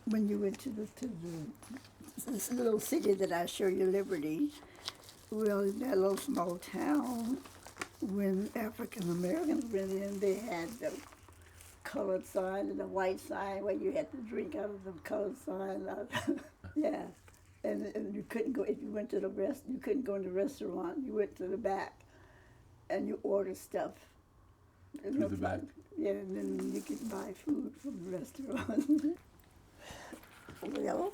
when you went to this little city that I show you, Liberty, well, in that little small town, when African Americans went in, they had the colored sign and the white sign where you had to drink out of the colored sign. Yeah. And you couldn't go, if you went to the you couldn't go in the restaurant. You went to the back and you ordered stuff. Through the back? Yeah, and then you could buy food from the restaurant. Well,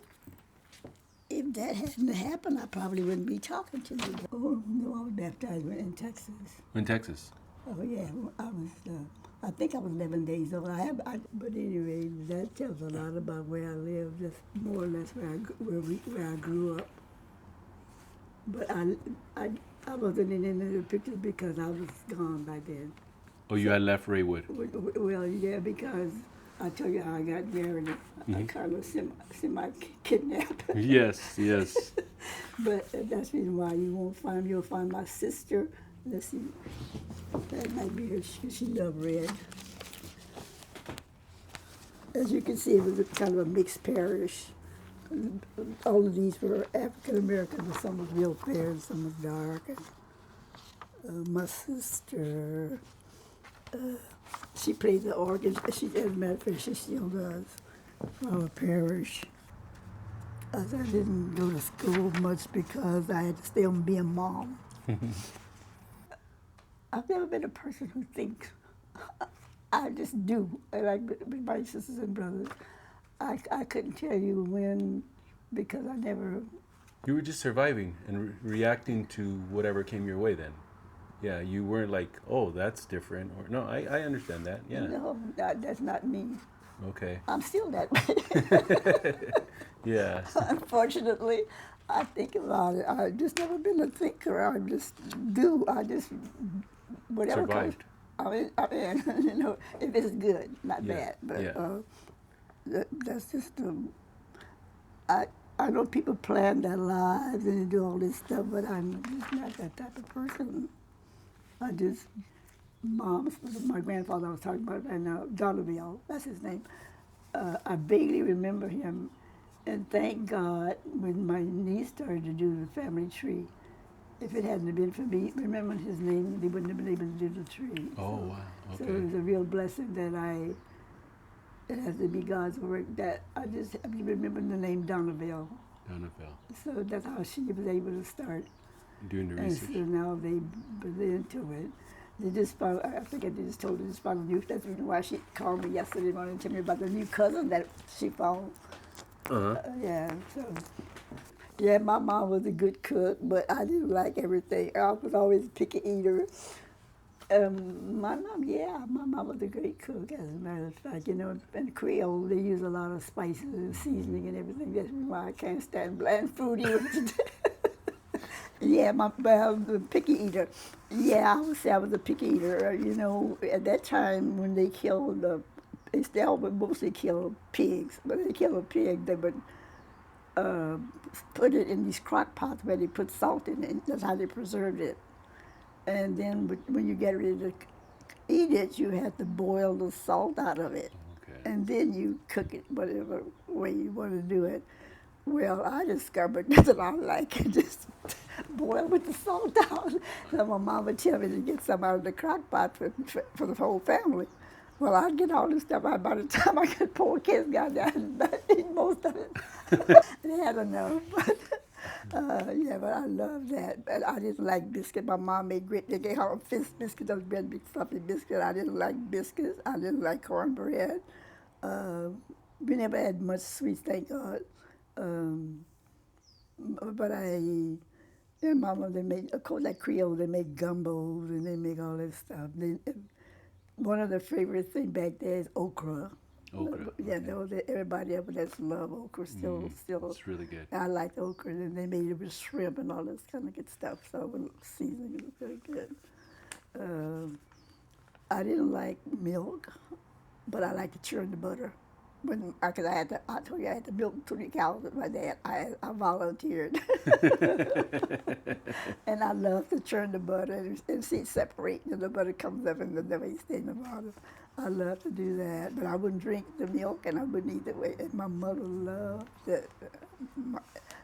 if that hadn't happened, I probably wouldn't be talking to you. Oh, no, I was baptized in Texas. In Texas? Oh, yeah, I think I was 11 days old. But anyway, that tells a lot about where I live, just more or less where I grew up. But I wasn't in any of the pictures because I was gone by then. Oh, you had left Raywood? Well, yeah, because I told you how I got married. I kind of semi-kidnapped. Yes, yes. But that's the reason why you'll find my sister. Let's see, that might be her. She loved red. As you can see, it was kind of a mixed parish. All of these were African American, but some was real fair and some was dark. And, my sister, she played the organ. As a matter of fact, she still does for our parish. I didn't go to school much because I had to stay on being a mom. I've never been a person who thinks. I just do. Like my sisters and brothers, I couldn't tell you when, because I never. You were just surviving and reacting to whatever came your way then. Yeah, you weren't like, oh, that's different. Or no, I understand that. Yeah. No, that's not me. Okay. I'm still that way. Yeah. Unfortunately, I think about it. I've just never been a thinker. I just do. I just whatever. Survived. I mean, you know, if it's good, not bad. But that's just I know people plan their lives and they do all this stuff, but I'm just not that type of person. I just, my grandfather I was talking about right now, Donovan, that's his name. I vaguely remember him, and thank God when my niece started to do the family tree, if it hadn't been for me, remembering his name, they wouldn't have been able to do the tree. Oh, wow. Okay. So it was a real blessing that it has to be God's work, that I just remember the name Donovan. Donovan. So that's how she was able to start. Doing the research. And so now they into it. They just found, I think I just told her, just found a new, that's the reason why she called me yesterday morning to tell me about the new cousin that she found. Yeah, my mom was a good cook, but I didn't like everything. I was always a picky eater. My mom was a great cook, as a matter of fact. You know, in Creole, they use a lot of spices and seasoning and everything. That's why I can't stand bland food even today. Yeah, I'm a picky eater. Yeah, I would say I was a picky eater. You know, at that time when they killed they always mostly kill pigs. But they kill a pig, they would put it in these crock pots where they put salt in it. That's how they preserved it. And then when you get ready to eat it, you have to boil the salt out of it. Okay. And then you cook it whatever way you want to do it. Well, I discovered that I like it just boil with the salt out. So my mom would tell me to get some out of the crock pot for the whole family. Well, I'd get all this stuff out. By the time I got poor kids got there, I'd eat most of it. They had enough. But I love that. But I didn't like biscuit. My mom made great, they gave her fist biscuits, those red big fluffy biscuits. I didn't like biscuits. I didn't like cornbread. We never had much sweets, thank God. Mama, they made, of course, like Creole, they make gumbos and they make all that stuff. One of the favorite things back there is okra. Okra. Yeah, everybody ever that's love okra still. It's really good. I like okra, and they made it with shrimp and all this kind of good stuff. So the seasoning was very good. I didn't like milk, but I like to churn the butter. Because I told you I had to milk 3 cows with my dad. I volunteered. And I love to churn the butter and see it separate, and the butter comes up and the way stay in the bottom. I love to do that, but I wouldn't drink the milk and I wouldn't eat the way. And my mother loved it.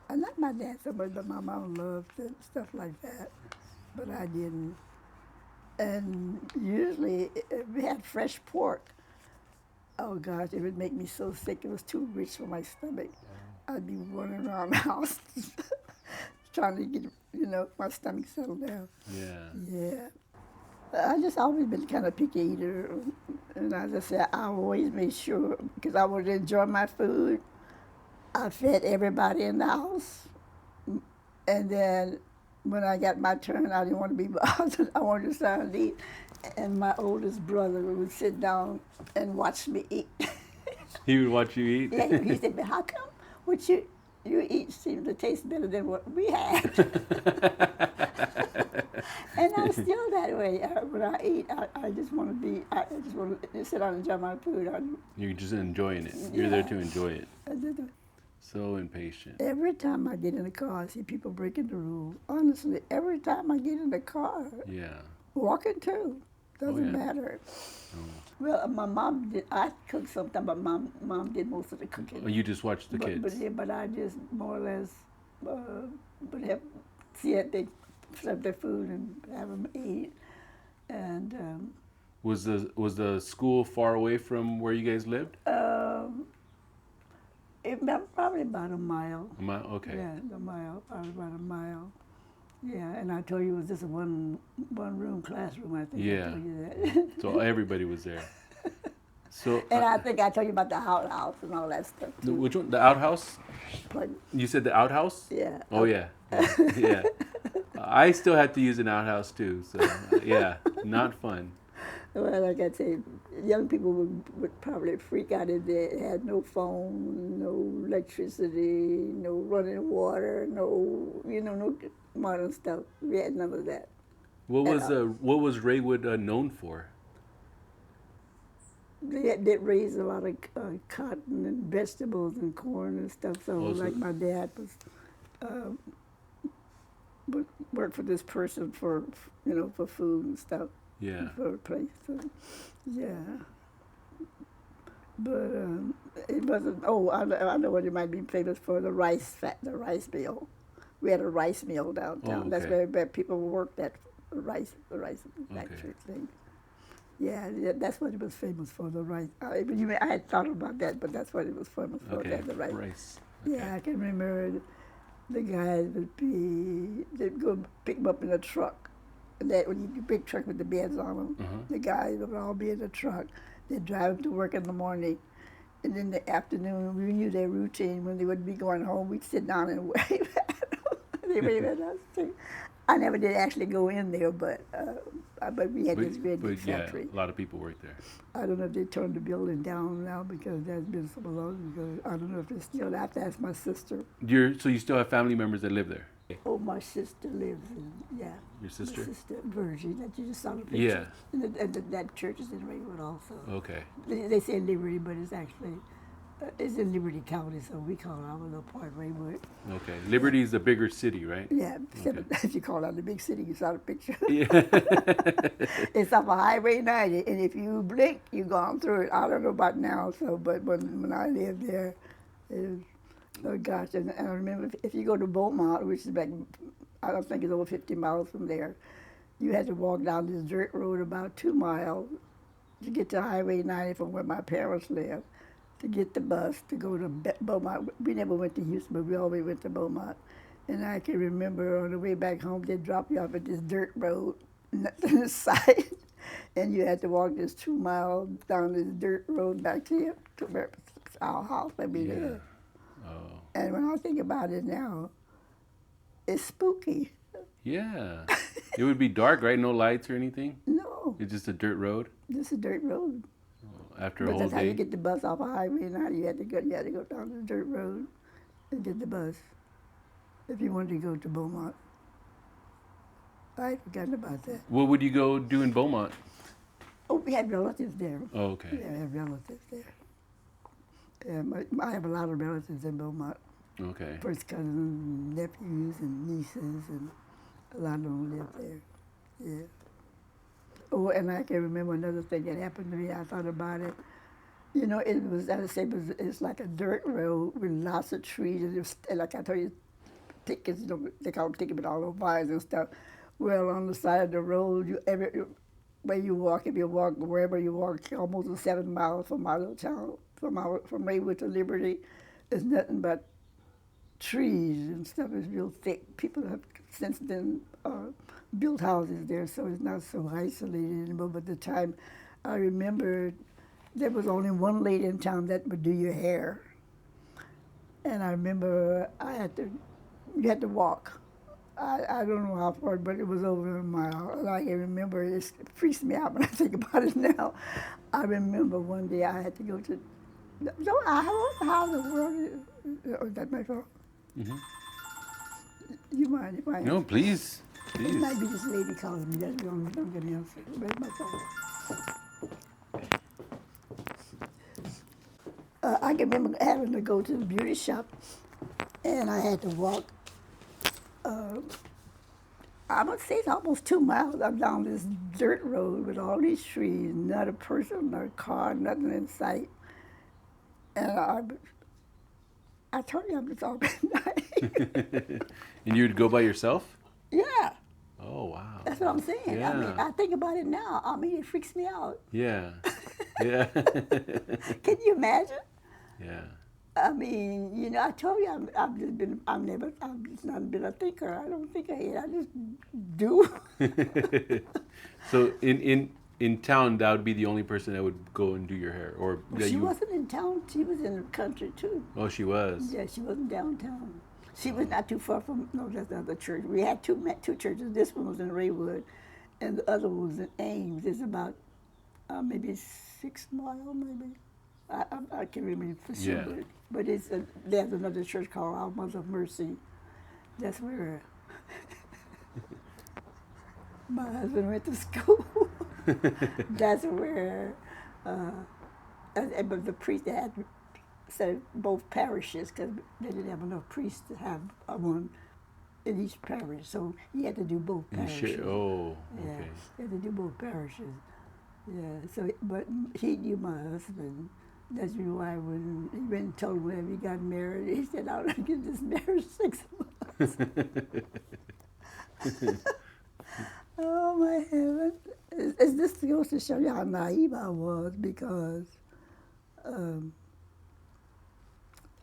Not my dad so much, but my mom loved it, stuff like that. But I didn't. And usually, if we had fresh pork, oh gosh, it would make me so sick. It was too rich for my stomach. I'd be running around the house trying to get, my stomach settled down. Yeah. Yeah. I just always been kind of picky eater, and as I said, I always made sure because I wanted to enjoy my food. I fed everybody in the house, and then when I got my turn, I didn't want to be bothered. I wanted to sit down and eat, and my oldest brother would sit down and watch me eat. He would watch you eat? Yeah, he said, "But how come what you eat seems to taste better than what we had?" And I'm still that way. When I eat, I just want to be. I just want to sit down and enjoy my food. You're just enjoying it. You're there to enjoy it. I just, So impatient. every time I get in the car, I see people breaking the rules. Honestly, every time I get in the car, Yeah. walking too, doesn't yeah. matter. Oh. Well, my mom did. I cooked sometimes, but mom did most of the cooking. Oh, you just watch the but, kids. But I just more or less would have see that they serve their food and have them eat. And Was the school far away from where you guys lived? probably about a mile. Okay. Yeah, a mile, probably about a mile. Yeah, and I told you it was just a one room classroom. I think Yeah. I told you that. So everybody was there. So. And I think I told you about the outhouse and all that stuff too. Which one? The outhouse? But, You said the outhouse? yeah. Oh yeah. Yeah. I still had to use an outhouse too. So yeah, not fun. Well, like I say, young people would probably freak out if they had no phone, no electricity, no running water, no modern stuff. We had none of that. What was Raywood known for? They raised a lot of cotton and vegetables and corn and stuff. So, like my dad was would work for this person for food and stuff. Yeah. For a place. So, yeah. But it wasn't. Oh, I know what it might be famous for, the rice mill. We had a rice mill downtown. Oh, That's okay. where people worked at the rice factory thing. Yeah, that's what it was famous for, the rice. I had thought about that, but that's what it was famous for, Okay. the rice. Rice. Okay. Yeah, I can remember the guys they'd go pick them up in a truck. That when you get a big truck with the beds on them, the guys would all be in the truck. They'd drive them to work in the morning, and in the afternoon we knew their routine. When they would be going home, we'd sit down and wave at them. They wave at us too. I never did actually go in there, but we had this great big factory. Yeah, a lot of people work there. I don't know if they turned the building down now because there's been so long ago. I don't know if it's still. I have to ask my sister. So you still have family members that live there? Oh, my sister lives in, Your sister? My sister, Virgie, that you just saw the picture. Yeah. And that church is in Raywood also. Okay. They say Liberty, but it's actually, it's in Liberty County, so we call our little part Raywood. Okay. Liberty is the bigger city, right? Yeah, Okay. if you call out the big city, you saw the picture. Yeah. It's off of Highway 90, and if you blink, you've gone through it. I don't know about now, but when I lived there, it was, oh gosh, and I remember if you go to Beaumont, which is like, I don't think it's over 50 miles from there, you had to walk down this dirt road about 2 miles to get to Highway 90 from where my parents lived, to get the bus to go to Beaumont. We never went to Houston, but we always went to Beaumont. And I can remember on the way back home, they'd drop you off at this dirt road, nothing in sight, and you had to walk this 2 miles down this dirt road back to where our house would be there. Oh. And when I think about it now, it's spooky. Yeah. It would be dark, right? No lights or anything? No, It's just a dirt road this is a dirt road. after a But whole that's how you day? get the bus off of Highway 90. You had to go down the dirt road and get the bus if you wanted to go to Beaumont. I had forgotten about that. What would you go do in Beaumont? Oh, we had relatives there. Oh, okay. Yeah, we had relatives there. And I have a lot of relatives in Beaumont. Okay. First cousins, nephews, and nieces, and a lot of them live there. Yeah. Oh, and I can remember another thing that happened to me. I thought about it. You know, it was, as I say, it's like a dirt road with lots of trees. And, and like I told you, thickets, you know, they call them thicket, but all those vines and stuff. Well, on the side of the road, where you walk, if you walk wherever you walk, almost 7 miles from my little town, from Raywood to Liberty, it's nothing but trees and stuff. Is real thick. People have since then built houses there, so it's not so isolated anymore. But the time I remember, there was only one lady in town that would do your hair, and I remember you had to walk. I don't know how far, but it was over a mile. And I can remember it freaks me out when I think about it now. I remember one day I had to go to. So how in the world is that my fault? Hmm. You mind if I No, answer? please, It please. might be this lady calling me. That's the only thing I'm gonna answer. But it's my fault. I can remember having to go to the beauty shop, and I had to walk. I would say it's almost 2 miles up down this dirt road with all these trees, not a person, not a car, nothing in sight. And I told you I'm just all night. And you would go by yourself? Yeah, Oh, wow. that's what I'm saying. I mean, Yeah. I think about it now. I mean, it freaks me out. Yeah. Yeah. Can you imagine? Yeah. I mean, you know, I told you I've just not been a thinker. I don't think I just do. So in town, that would be the only person that would go and do your hair, or that She you. wasn't in town. She was in the country too. Oh, she was. Yeah, she wasn't downtown. She was not too far from, no, that's not the church. We had two churches. This one was in Raywood, and the other one was in Ames. It's about maybe 6 miles, maybe. I can't remember for sure, Yeah. but there's another church called Our Mother of Mercy. That's where my husband went to school. That's where, but the priest had said both parishes because they didn't have enough priests to have one in each parish, so he had to do both You parishes. oh, Yeah, okay. he had to do both parishes. Yeah, so but he knew my husband. That's why when he went and told him when he got married, he said, "I'll get this marriage 6 months." Oh my heaven! This goes to show you how naive I was because um,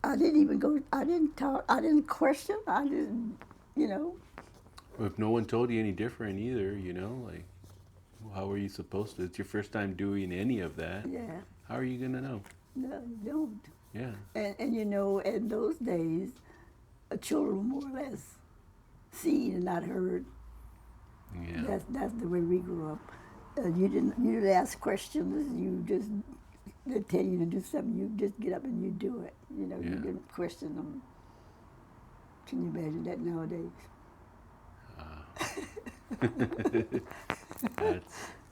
I didn't even go. I didn't talk. I didn't question. I didn't, you know. Well, if no one told you any different either, like, how were you supposed to? It's your first time doing any of that. Yeah. How are you gonna know? No, you don't. Yeah. And you know, in those days, children were more or less seen and not heard. Yeah. That's the way we grew up. You didn't ask questions. You just they tell you to do something. You just get up and you do it. You know, you Yeah. didn't question them. Can you imagine that nowadays?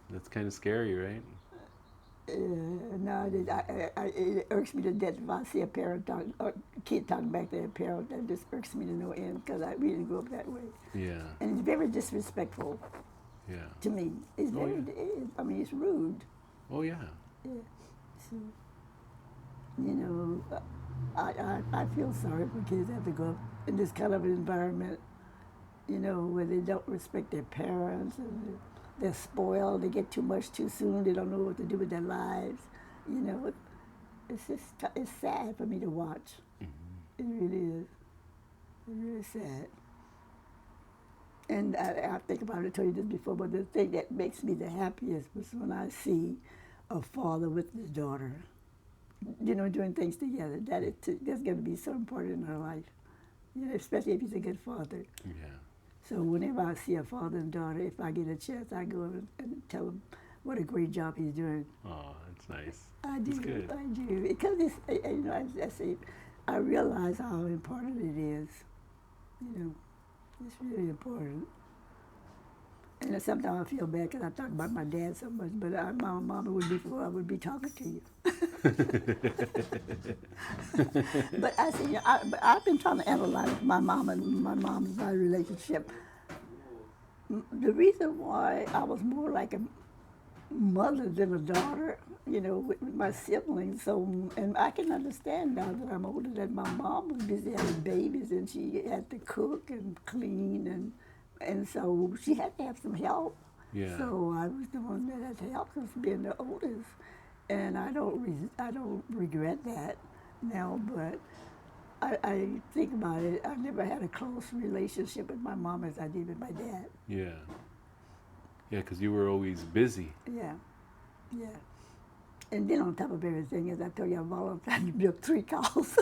That's kind of scary, right? Nowadays, it irks me to death if I see a kid talking back to their parent. That just irks me to no end because we didn't grow up that way. Yeah. And it's very disrespectful Yeah. to me. It's Oh, very, yeah. I mean, it's rude. Oh, yeah. Yeah. So, you know, I feel sorry for kids that have to go up in this kind of environment, you know, where they don't respect their parents and they're spoiled. They get too much too soon. They don't know what to do with their lives. You know, it's sad for me to watch. Mm-hmm. It really is. It's really sad. And I think about it, I told you this before, but the thing that makes me the happiest was when I see a father with his daughter, you know, doing things together. That's going to be so important in our life, you know, especially if he's a good father. Yeah. So whenever I see a father and daughter, if I get a chance, I go and tell him what a great job he's doing. Oh, that's nice. I do, That's good. I do, because you know, I say, I realize how important it is. You know, it's really important. And then sometimes I feel bad because I talk about my dad so much, but my mama would be before I would be talking to you. But I see, but I've been trying to analyze my mom and my relationship. The reason why I was more like a mother than a daughter, with my siblings. So, and I can understand now that I'm older that my mom was busy having babies and she had to cook and clean and so she had to have some help. Yeah. So I was the one that had to help us being the oldest, and I don't regret that now. But I think about it. I never had a close relationship with my mom as I did with my dad. Yeah. Yeah, because you were always busy. Yeah, yeah. And then on top of everything, as I told you, I volunteered to build 3 cows.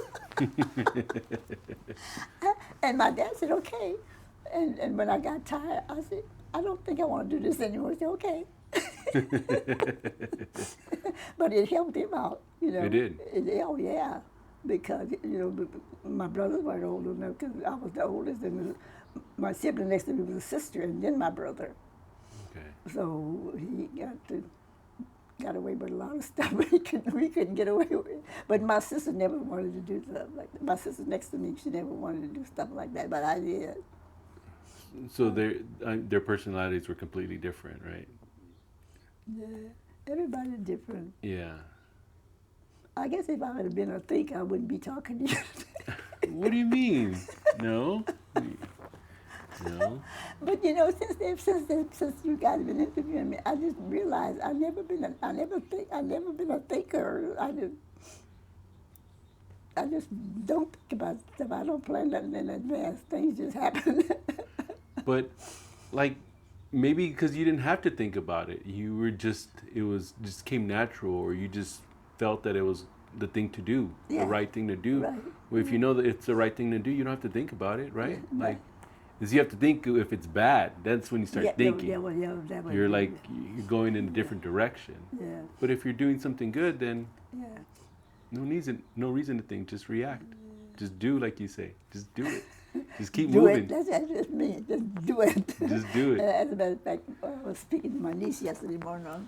And my dad said, okay. And when I got tired, I said, I don't think I want to do this anymore. He said, okay. But it helped him out, It did. Oh, yeah. Because, my brothers weren't old enough because I was the oldest. And my sibling next to me was a sister and then my brother. Okay. So he got away with a lot of stuff we couldn't get away with. But my sister never wanted to do stuff like that. My sister next to me, she never wanted to do stuff like that, but I did. So their personalities were completely different, right? Yeah, everybody's different. Yeah. I guess if I would have been a thinker, I wouldn't be talking to you. What do you mean? No. No. But since you guys have been interviewing me, I just realized I never been a thinker. I just don't think about stuff. I don't plan nothing in advance. Things just happen. But like maybe because you didn't have to think about it. You were just came natural, or you just felt that it was the thing to do, Yeah. the right thing to do. Right. Well, if you know that it's the right thing to do, you don't have to think about it, right? Yeah, Like, because you have to think if it's bad. That's when you start thinking. You're like you're going in a different direction. Yeah. But if you're doing something good, then Yeah. no reason to think. Just react. Just do like you say. Just do it. Just keep Do moving. it. That's just me. Just do it. Just do it. As a matter of fact, I was speaking to my niece yesterday morning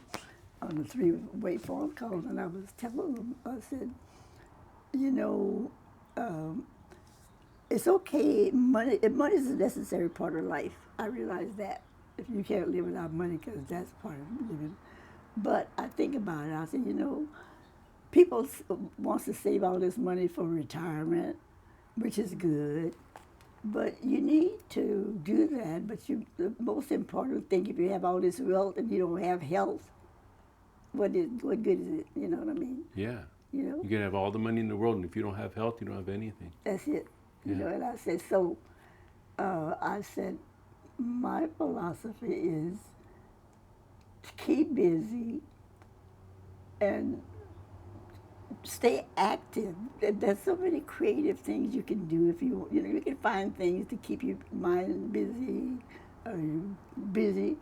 on the 3-way phone call, and I was telling them, I said, it's okay. Money is a necessary part of life. I realize that. If you can't live without money, because that's part of living. But I think about it. I say, people wants to save all this money for retirement, which is good. But you need to do that. But the most important thing, if you have all this wealth and you don't have health, what good is it? You know what I mean? Yeah. You know? You can have all the money in the world, and if you don't have health, you don't have anything. That's it. Yeah. And I said, I said, my philosophy is to keep busy and stay active. There's so many creative things you can do if you can find things to keep your mind busy.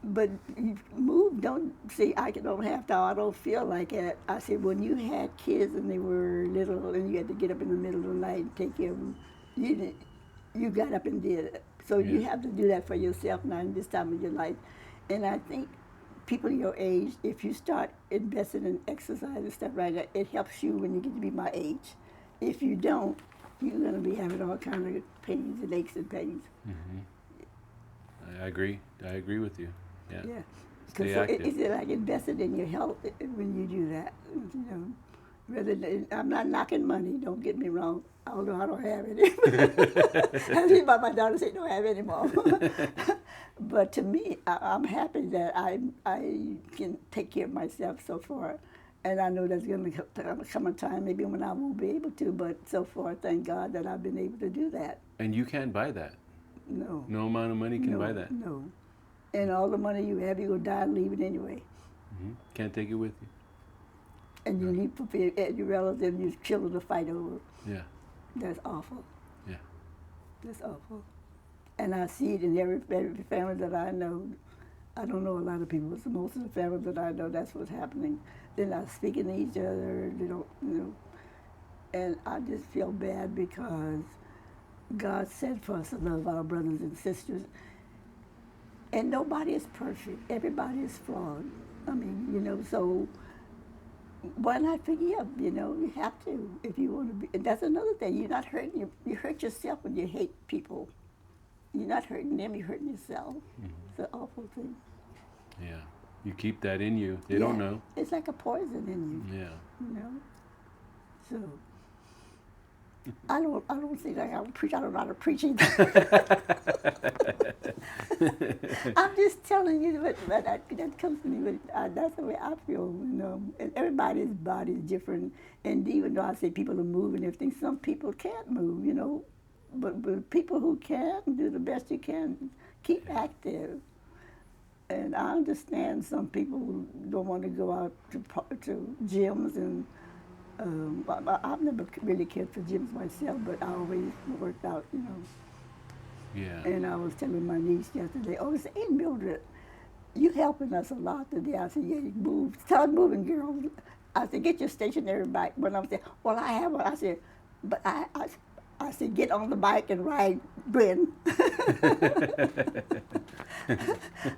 But you move. Don't say I don't have to. I don't feel like it. I said when you had kids and they were little and you had to get up in the middle of the night and take care of them, you got up and did it. So you have to do that for yourself now in this time of your life. And I think people your age, if you start investing in exercise and stuff like that, it helps you when you get to be my age. If you don't, you're going to be having all kinds of pains and aches and pains. I agree. I agree with you. Yeah. Yeah. Stay So active. it's like invested in your health when you do that. Rather than, I'm not knocking money, don't get me wrong, although I don't have any. I think about my daughter say don't have any more. But to me, I'm happy that I can take care of myself so far. And I know there's going to come a time maybe when I won't be able to, but so far, thank God that I've been able to do that. And you can't buy that. No. No amount of money can buy that. No. And all the money you have, you're going to die and leave it anyway. Can't take it with you. And you need for your relatives and your children to fight over. Yeah. That's awful. Yeah. That's awful. And I see it in every family that I know. I don't know a lot of people, but most of the families that I know, that's what's happening. They're not speaking to each other. They don't, And I just feel bad because God said for us to love our brothers and sisters. And nobody is perfect. Everybody is flawed. I mean, so why not forgive? You have to if you want to be. And that's another thing. You're not hurting you hurt yourself when you hate people. You're not hurting them. You're hurting yourself. It's an awful thing. Yeah. You keep that in you. They don't know. It's like a poison in you. Yeah. So I don't think I preach. I don't know how to preach either. I'm just telling you that comes to me. But that's the way I feel. And everybody's body is different. And even though I say people are moving, everything, some people can't move. But people who can do the best you can. Keep active. And I understand some people who don't want to go out to gyms and. I've never really cared for gyms myself, but I always worked out, Yeah. And I was telling my niece yesterday, oh, say, hey, Mildred, you helping us a lot today. I said, yeah, you move. Start moving, girl. I said, get your stationary bike. When I said, well, I have one. I said, but I said, get on the bike and ride, Gwen.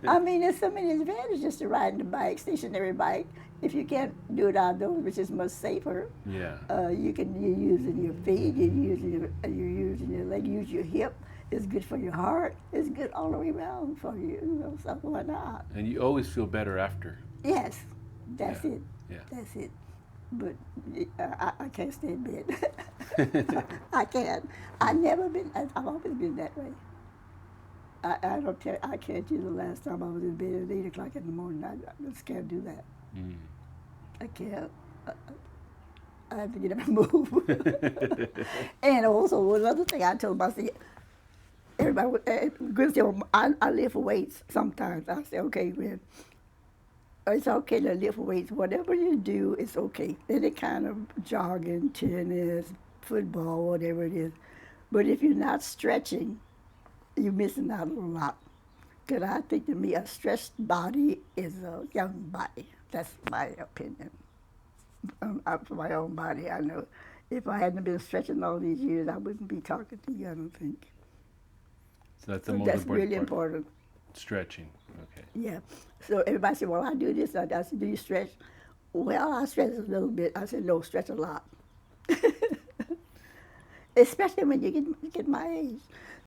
I mean, there's so many advantages to riding the bike, stationary bike. If you can't do it outdoors, which is much safer, Yeah. You're using your feet, you're using your leg, use your hip. It's good for your heart. It's good all the way around for you. So why not? And you always feel better after. Yes, that's it. Yeah. That's it. But I can't stay in bed. I can't. I've always been that way. I can't tell you the last time I was in bed at 8 o'clock in the morning. I just can't do that. Mm. I can't. I have to get up and move. And also, another thing I told myself, everybody, good say, I lift weights sometimes. I say, okay, Gwen, it's okay to lift weights. Whatever you do, it's okay. Any kind of jogging, tennis, football, whatever it is. But if you're not stretching, you're missing out on a lot. Because I think to me, a stressed body is a young body. That's my opinion. For my own body, I know if I hadn't been stretching all these years, I wouldn't be talking to you, I don't think. So that's the So most that's important really part. important. Stretching. Okay. Yeah. So everybody said, well, I do this. I said, do you stretch? Well, I stretch a little bit. I said, no, stretch a lot. Especially when you get my age.